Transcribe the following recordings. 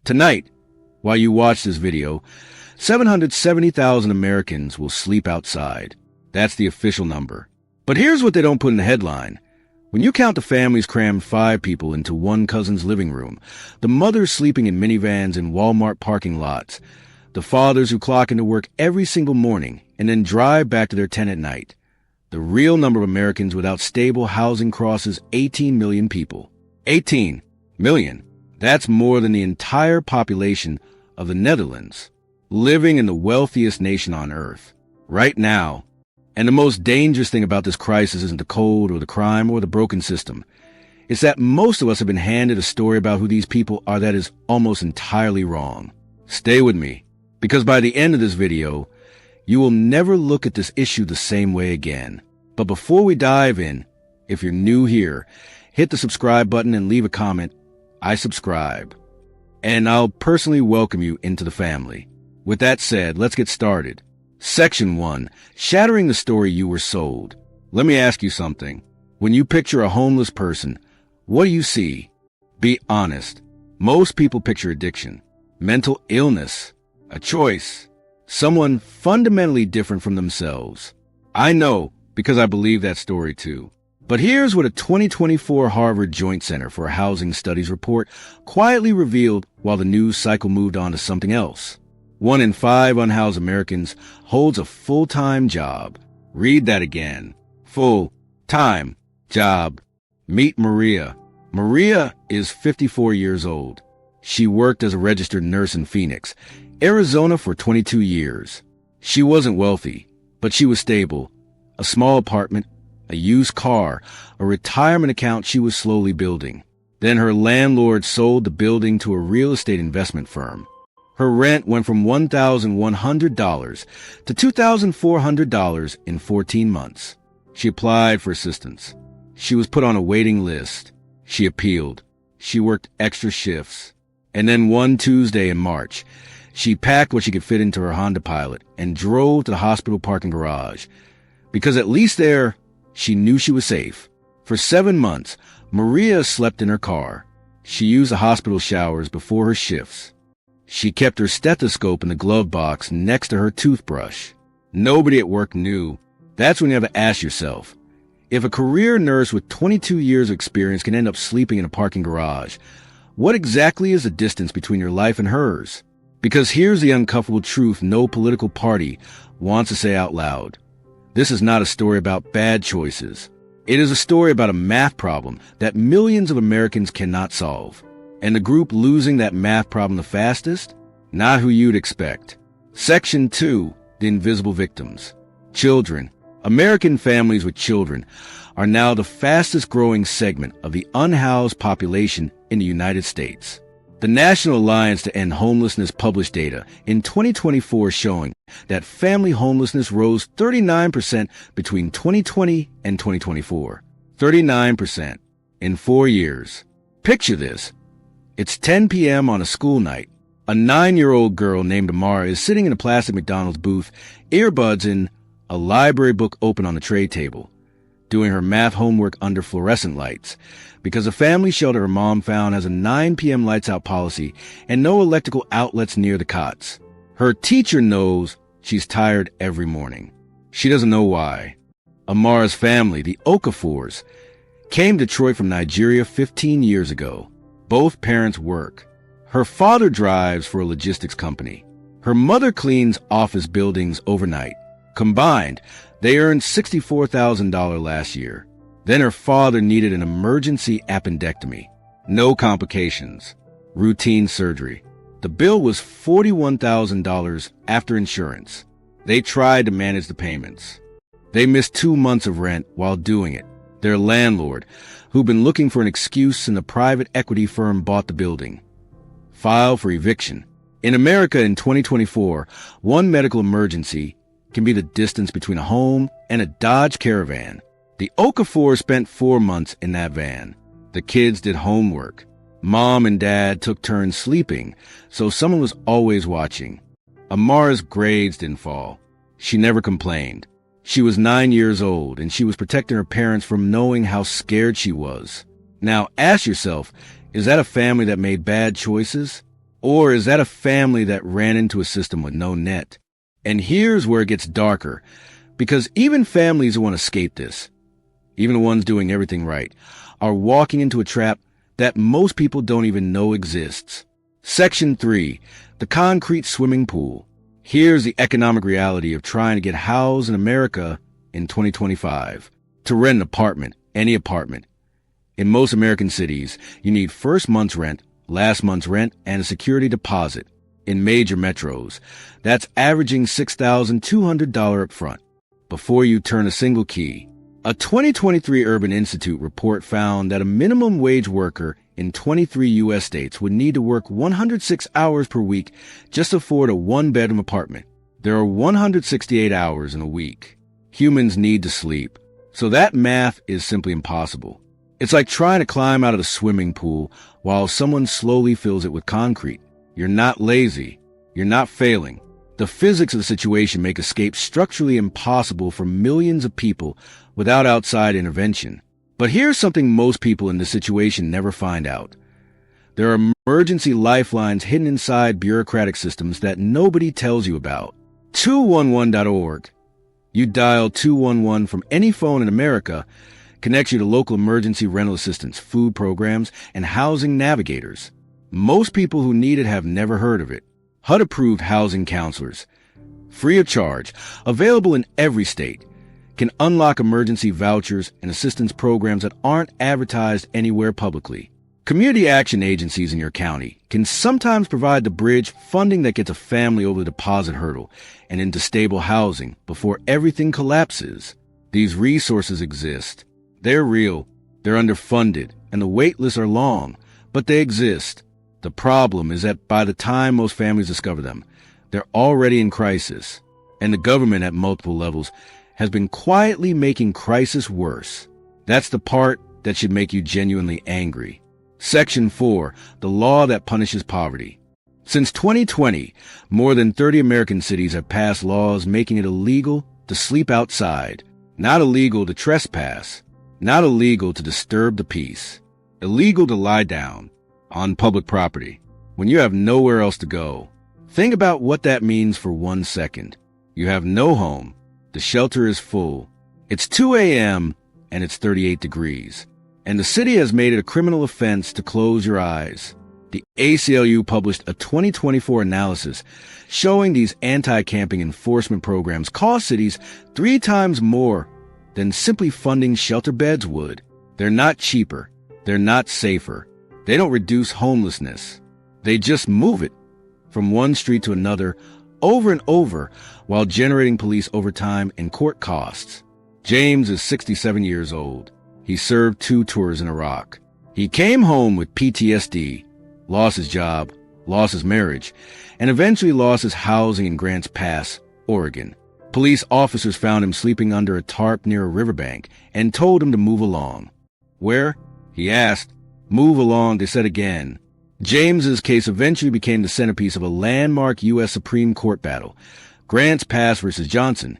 Tonight, while you watch this video, 770,000 Americans will sleep outside. That's the official number. But here's what they don't put in the headline. When you count the families crammed 5 people into one cousin's living room, the mothers sleeping in minivans in Walmart parking lots, the fathers who clock into work every single morning and then drive back to their tent at night, the real number of Americans without stable housing crosses 18 million people. 18 million. That's more than the entire population of the Netherlands, living in the wealthiest nation on earth. Right now. And the most dangerous thing about this crisis isn't the cold or the crime or the broken system. It's that most of us have been handed a story about who these people are that is almost entirely wrong. Stay with me, because by the end of this video, you will never look at this issue the same way again. But before we dive in, if you're new here, hit the subscribe button and leave a comment. I subscribe. And I'll personally welcome you into the family. With that said, let's get started. Section 1. Shattering the story you were sold. Let me ask you something. When you picture a homeless person, what do you see? Be honest. Most people picture addiction, mental illness, a choice, someone fundamentally different from themselves. I know, because I believe that story too. But here's what a 2024 Harvard Joint Center for Housing Studies report quietly revealed while the news cycle moved on to something else. 1 in 5 unhoused Americans holds a full-time job. Read that again. Full-time job. Meet Maria. Maria is 54 years old. She worked as a registered nurse in Phoenix, Arizona for 22 years. She wasn't wealthy, but she was stable. A small apartment, a used car, a retirement account she was slowly building. Then her landlord sold the building to a real estate investment firm. Her rent went from $1,100 to $2,400 in 14 months. She applied for assistance. She was put on a waiting list. She appealed. She worked extra shifts. And then one Tuesday in March, she packed what she could fit into her Honda Pilot and drove to the hospital parking garage. Because at least there, she knew she was safe. For 7 months, Maria slept in her car. She used the hospital showers before her shifts. She kept her stethoscope in the glove box next to her toothbrush. Nobody at work knew. That's when you have to ask yourself, if a career nurse with 22 years of experience can end up sleeping in a parking garage, what exactly is the distance between your life and hers? Because here's the uncomfortable truth no political party wants to say out loud. This is not a story about bad choices. It is a story about a math problem that millions of Americans cannot solve. And the group losing that math problem the fastest? Not who you'd expect. Section 2. The invisible victims. Children. American families with children are now the fastest growing segment of the unhoused population in the United States. The National Alliance to End Homelessness published data in 2024 showing that family homelessness rose 39% between 2020 and 2024. 39% in 4 years. Picture this. It's 10 p.m. on a school night. A 9-year-old girl named Amara is sitting in a plastic McDonald's booth, earbuds in, a library book open on the tray table, doing her math homework under fluorescent lights, because a family shelter her mom found has a 9 p.m. lights out policy and no electrical outlets near the cots. Her teacher knows she's tired every morning. She doesn't know why. Amara's family, the Okafors, came to Detroit from Nigeria 15 years ago. Both parents work. Her father drives for a logistics company. Her mother cleans office buildings overnight. Combined, they earned $64,000 last year. Then her father needed an emergency appendectomy. No complications. Routine surgery. The bill was $41,000 after insurance. They tried to manage the payments. They missed 2 months of rent while doing it. Their landlord, who'd been looking for an excuse since the private equity firm bought the building, filed for eviction. In America in 2024, one medical emergency can be the distance between a home and a Dodge Caravan. The Okafors spent 4 months in that van. The kids did homework. Mom and Dad took turns sleeping, so someone was always watching. Amara's grades didn't fall. She never complained. She was 9 years old, and she was protecting her parents from knowing how scared she was. Now, ask yourself, is that a family that made bad choices? Or is that a family that ran into a system with no net? And here's where it gets darker, because even families who want to escape this, even the ones doing everything right, are walking into a trap that most people don't even know exists. Section 3, the concrete swimming pool. Here's the economic reality of trying to get housed in America in 2025. To rent an apartment, any apartment. In most American cities, you need first month's rent, last month's rent, and a security deposit. In major metros, that's averaging $6,200 up front before you turn a single key. A 2023 Urban Institute report found that a minimum wage worker in 23 U.S. states would need to work 106 hours per week just to afford a one-bedroom apartment. There are 168 hours in a week. Humans need to sleep, so that math is simply impossible. It's like trying to climb out of the swimming pool while someone slowly fills it with concrete. You're not lazy. You're not failing. The physics of the situation make escape structurally impossible for millions of people without outside intervention. But here's something most people in this situation never find out. There are emergency lifelines hidden inside bureaucratic systems that nobody tells you about. 211.org. You dial 211 from any phone in America, connects you to local emergency rental assistance, food programs, and housing navigators. Most people who need it have never heard of it. HUD-approved housing counselors, free of charge, available in every state, can unlock emergency vouchers and assistance programs that aren't advertised anywhere publicly. Community action agencies in your county can sometimes provide the bridge funding that gets a family over the deposit hurdle and into stable housing before everything collapses. These resources exist. They're real, they're underfunded, and the wait lists are long, but they exist. The problem is that by the time most families discover them, they're already in crisis, and the government at multiple levels has been quietly making crisis worse. That's the part that should make you genuinely angry. Section 4, the law that punishes poverty. Since 2020, more than 30 American cities have passed laws making it illegal to sleep outside, not illegal to trespass, not illegal to disturb the peace, illegal to lie down on public property when you have nowhere else to go. Think about what that means for 1 second. You have no home. The shelter is full. It's 2 a.m. and it's 38 degrees. And the city has made it a criminal offense to close your eyes. The ACLU published a 2024 analysis showing these anti-camping enforcement programs cost cities 3 times more than simply funding shelter beds would. They're not cheaper. They're not safer. They don't reduce homelessness. They just move it from one street to another over and over while generating police overtime and court costs. James is 67 years old. He served 2 tours in Iraq. He came home with PTSD, lost his job, lost his marriage, and eventually lost his housing in Grants Pass, Oregon. Police officers found him sleeping under a tarp near a riverbank and told him to move along. Where? He asked. Move along, they said again. James's case eventually became the centerpiece of a landmark U.S. Supreme Court battle, Grants Pass versus Johnson.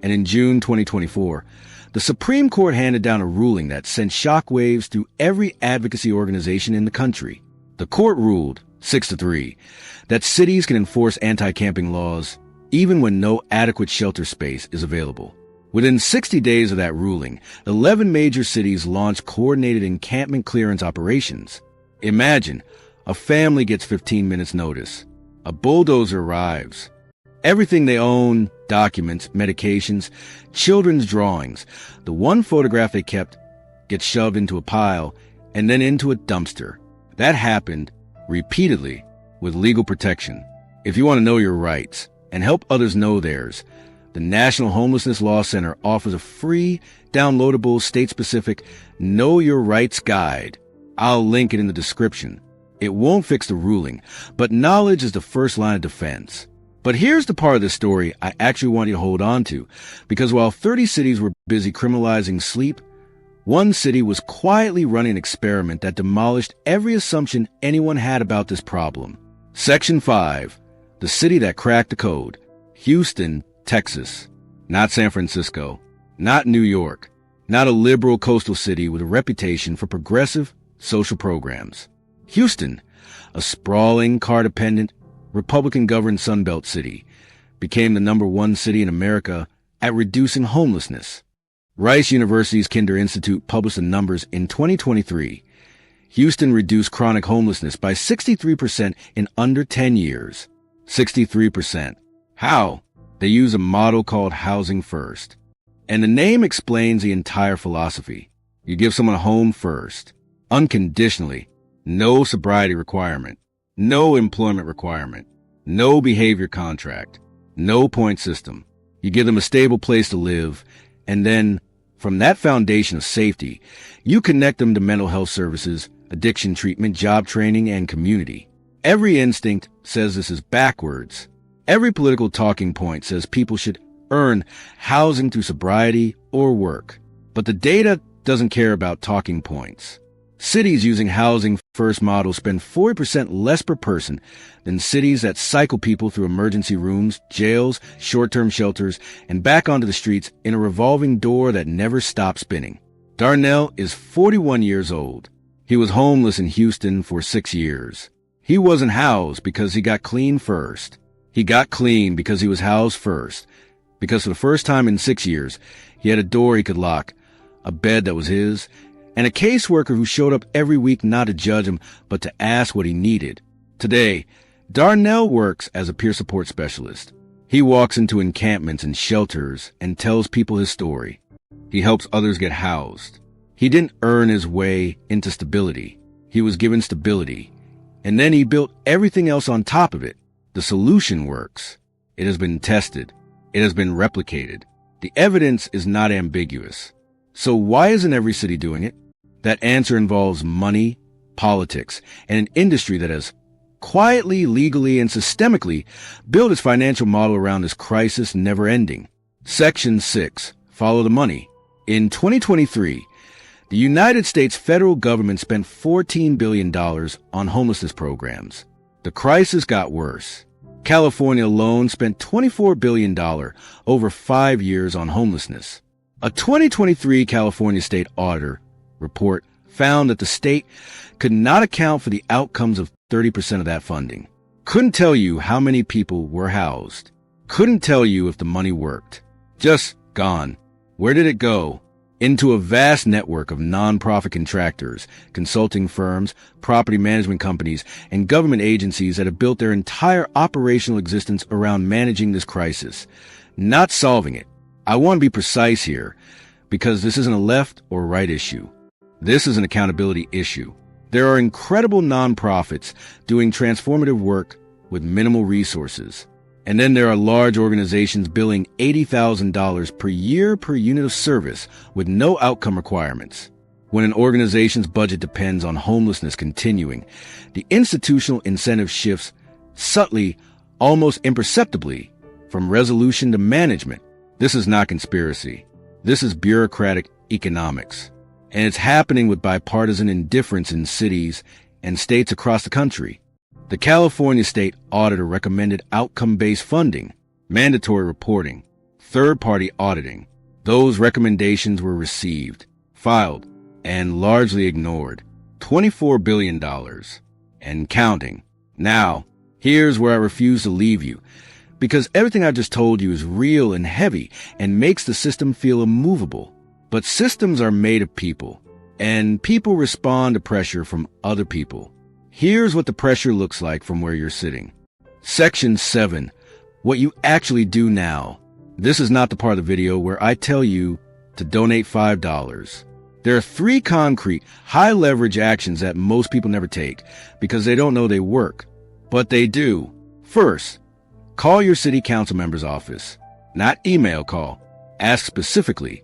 And in June 2024, the Supreme Court handed down a ruling that sent shockwaves through every advocacy organization in the country. The court ruled, 6-3, that cities can enforce anti-camping laws even when no adequate shelter space is available. Within 60 days of that ruling, 11 major cities launched coordinated encampment clearance operations. Imagine, a family gets 15 minutes notice. A bulldozer arrives. Everything they own, documents, medications, children's drawings, the one photograph they kept gets shoved into a pile and then into a dumpster. That happened repeatedly with legal protection. If you want to know your rights and help others know theirs, the National Homelessness Law Center offers a free, downloadable, state-specific Know Your Rights guide. I'll link it in the description. It won't fix the ruling, but knowledge is the first line of defense. But here's the part of the story I actually want you to hold on to, because while 30 cities were busy criminalizing sleep, one city was quietly running an experiment that demolished every assumption anyone had about this problem. Section 5, the city that cracked the code. Houston, Texas. Not San Francisco. Not New York. Not a liberal coastal city with a reputation for progressive social programs. Houston, a sprawling, car-dependent, Republican-governed Sunbelt city, became the #1 city in America at reducing homelessness. Rice University's Kinder Institute published the numbers in 2023. Houston reduced chronic homelessness by 63% in under 10 years. 63%. How? They use a model called Housing First. And the name explains the entire philosophy. You give someone a home first, unconditionally, no sobriety requirement, no employment requirement, no behavior contract, no point system. You give them a stable place to live, and then, from that foundation of safety, you connect them to mental health services, addiction treatment, job training, and community. Every instinct says this is backwards. Every political talking point says people should earn housing through sobriety or work. But the data doesn't care about talking points. Cities using Housing First model spend 40% less per person than cities that cycle people through emergency rooms, jails, short-term shelters, and back onto the streets in a revolving door that never stops spinning. Darnell is 41 years old. He was homeless in Houston for 6 years. He wasn't housed because he got clean first. He got clean because he was housed first. Because for the first time in 6 years, he had a door he could lock, a bed that was his, and a caseworker who showed up every week not to judge him, but to ask what he needed. Today, Darnell works as a peer support specialist. He walks into encampments and shelters and tells people his story. He helps others get housed. He didn't earn his way into stability. He was given stability. And then he built everything else on top of it. The solution works. It has been tested. It has been replicated. The evidence is not ambiguous. So why isn't every city doing it? That answer involves money, politics, and an industry that has quietly, legally, and systemically built its financial model around this crisis never ending. Section 6. Follow the money. In 2023, the United States federal government spent $14 billion on homelessness programs. The crisis got worse. California alone spent $24 billion over 5 years on homelessness. A 2023 California state auditor report found that the state could not account for the outcomes of 30% of that funding. Couldn't tell you how many people were housed. Couldn't tell you if the money worked. Just gone. Where did it go? Into a vast network of nonprofit contractors, consulting firms, property management companies, and government agencies that have built their entire operational existence around managing this crisis, not solving it. I want to be precise here, because this isn't a left or right issue. This is an accountability issue. There are incredible nonprofits doing transformative work with minimal resources. And then there are large organizations billing $80,000 per year per unit of service with no outcome requirements. When an organization's budget depends on homelessness continuing, the institutional incentive shifts subtly, almost imperceptibly, from resolution to management. This is not conspiracy. This is bureaucratic economics. And it's happening with bipartisan indifference in cities and states across the country. The California State Auditor recommended outcome-based funding, mandatory reporting, third-party auditing. Those recommendations were received, filed, and largely ignored. $24 billion. And counting. Now, here's where I refuse to leave you, because everything I just told you is real and heavy and makes the system feel immovable. But systems are made of people, and people respond to pressure from other people. Here's what the pressure looks like from where you're sitting. Section 7. What you actually do now. This is not the part of the video where I tell you to donate $5. There are 3 concrete, high-leverage actions that most people never take because they don't know they work. But they do. First, call your city council member's office. Not email call. Ask specifically,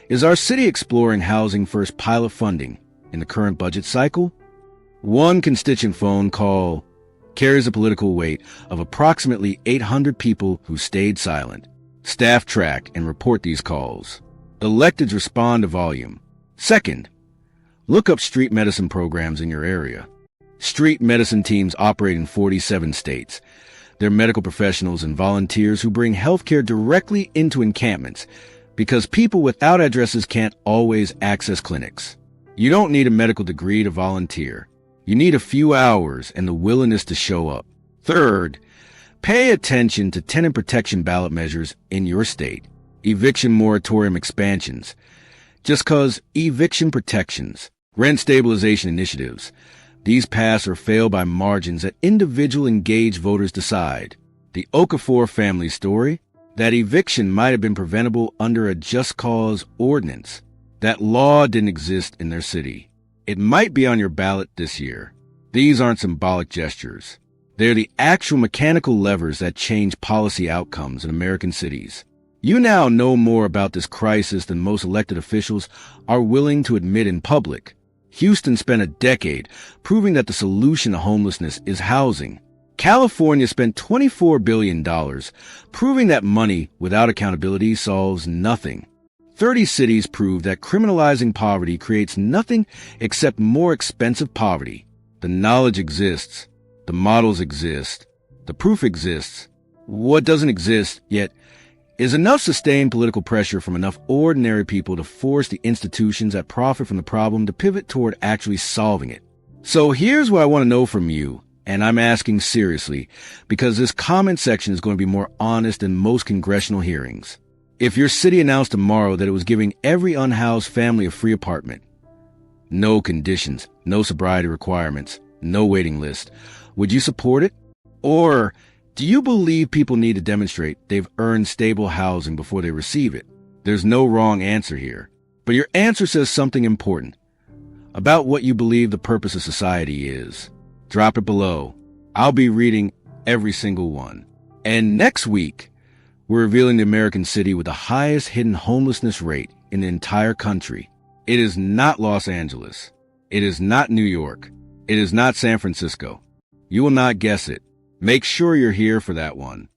is our city exploring Housing First pilot funding in the current budget cycle? One constituent phone call carries a political weight of approximately 800 people who stayed silent. Staff track and report these calls. Electeds respond to volume. Second, look up street medicine programs in your area. Street medicine teams operate in 47 states. They're medical professionals and volunteers who bring healthcare directly into encampments because people without addresses can't always access clinics. You don't need a medical degree to volunteer. You need a few hours and the willingness to show up. Third, pay attention to tenant protection ballot measures in your state. Eviction moratorium expansions. Just cause eviction protections. Rent stabilization initiatives. These pass or fail by margins that individual engaged voters decide. The Okafor family story. That eviction might have been preventable under a just cause ordinance. That law didn't exist in their city. It might be on your ballot this year. These aren't symbolic gestures. They're the actual mechanical levers that change policy outcomes in American cities. You now know more about this crisis than most elected officials are willing to admit in public. Houston spent a decade proving that the solution to homelessness is housing. California spent $24 billion proving that money without accountability solves nothing. 30 cities proved that criminalizing poverty creates nothing except more expensive poverty. The knowledge exists. The models exist. The proof exists. What doesn't exist yet is enough sustained political pressure from enough ordinary people to force the institutions that profit from the problem to pivot toward actually solving it. So here's what I want to know from you, and I'm asking seriously, because this comment section is going to be more honest than most congressional hearings. If your city announced tomorrow that it was giving every unhoused family a free apartment, no conditions, no sobriety requirements, no waiting list, would you support it? Or do you believe people need to demonstrate they've earned stable housing before they receive it? There's no wrong answer here, but your answer says something important about what you believe the purpose of society is. Drop it below. I'll be reading every single one. And next week, we're revealing the American city with the highest hidden homelessness rate in the entire country. It is not Los Angeles. It is not New York. It is not San Francisco. You will not guess it. Make sure you're here for that one.